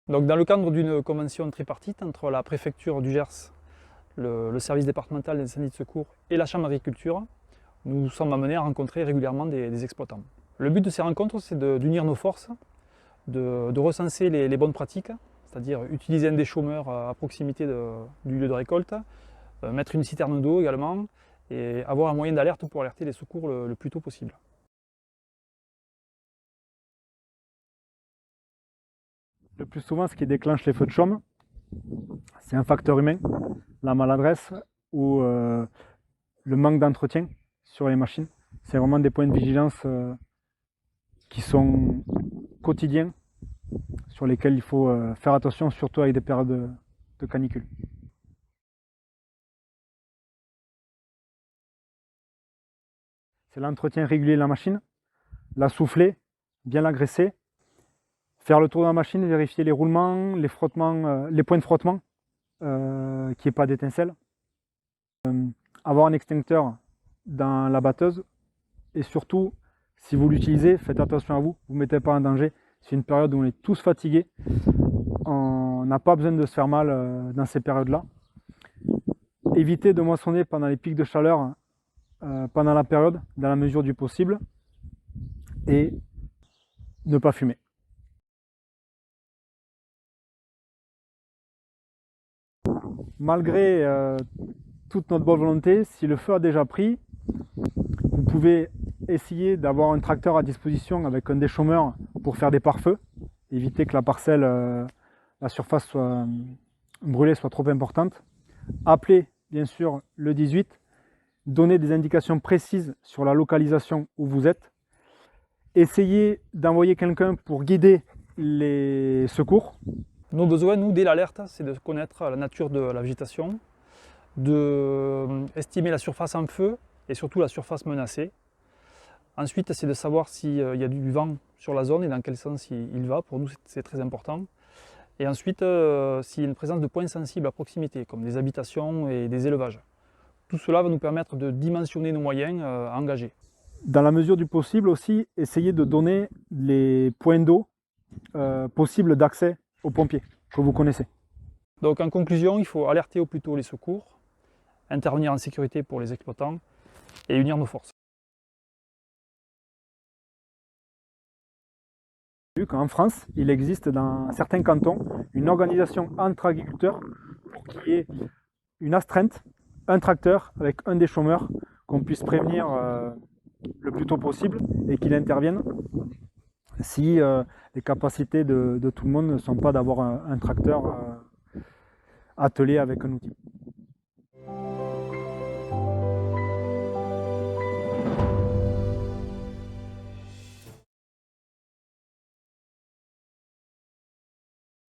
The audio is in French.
Donc, dans le cadre d'une convention tripartite entre la préfecture du Gers, le service départemental d'incendie de secours et la chambre d'agriculture, nous sommes amenés à rencontrer régulièrement des exploitants. Le but de ces rencontres, c'est d'unir nos forces, de recenser les bonnes pratiques, c'est-à-dire utiliser un déchômeur à proximité du lieu de récolte, mettre une citerne d'eau également, et avoir un moyen d'alerte pour alerter les secours le plus tôt possible. Le plus souvent, ce qui déclenche les feux de chaume, c'est un facteur humain, la maladresse ou le manque d'entretien sur les machines. C'est vraiment des points de vigilance qui sont quotidiens, sur lesquels il faut faire attention, surtout avec des périodes de canicule. C'est l'entretien régulier de la machine, la souffler, bien la graisser, faire le tour de la machine, vérifier les roulements, les frottements, les points de frottement, qu'il n'y ait pas d'étincelles. Avoir un extincteur dans la batteuse et surtout, si vous l'utilisez, faites attention à vous, vous ne mettez pas en danger. C'est une période où on est tous fatigués, on n'a pas besoin de se faire mal dans ces périodes-là. Évitez de moissonner pendant les pics de chaleur, pendant la période, dans la mesure du possible, et ne pas fumer. Malgré toute notre bonne volonté, si le feu a déjà pris, vous pouvez essayer d'avoir un tracteur à disposition avec un déchômeur pour faire des pare-feux, éviter que la parcelle, la surface soit brûlée soit trop importante. Appelez bien sûr le 18, donnez des indications précises sur la localisation où vous êtes. Essayez d'envoyer quelqu'un pour guider les secours. Nos besoins, nous, dès l'alerte, c'est de connaître la nature de la végétation, d'estimer la surface en feu et surtout la surface menacée. Ensuite, c'est de savoir s'il y a du vent sur la zone et dans quel sens il va. Pour nous, c'est très important. Et ensuite, s'il y a une présence de points sensibles à proximité, comme des habitations et des élevages. Tout cela va nous permettre de dimensionner nos moyens engagés. Dans la mesure du possible aussi, essayez de donner les points d'eau possibles d'accès aux pompiers que vous connaissez. Donc en conclusion, il faut alerter au plus tôt les secours, intervenir en sécurité pour les exploitants et unir nos forces. En France, il existe dans certains cantons une organisation entre agriculteurs pour qu'il y ait une astreinte, un tracteur avec un déchômeur, qu'on puisse prévenir le plus tôt possible et qu'il intervienne si les capacités de tout le monde ne sont pas d'avoir un tracteur attelé avec un outil.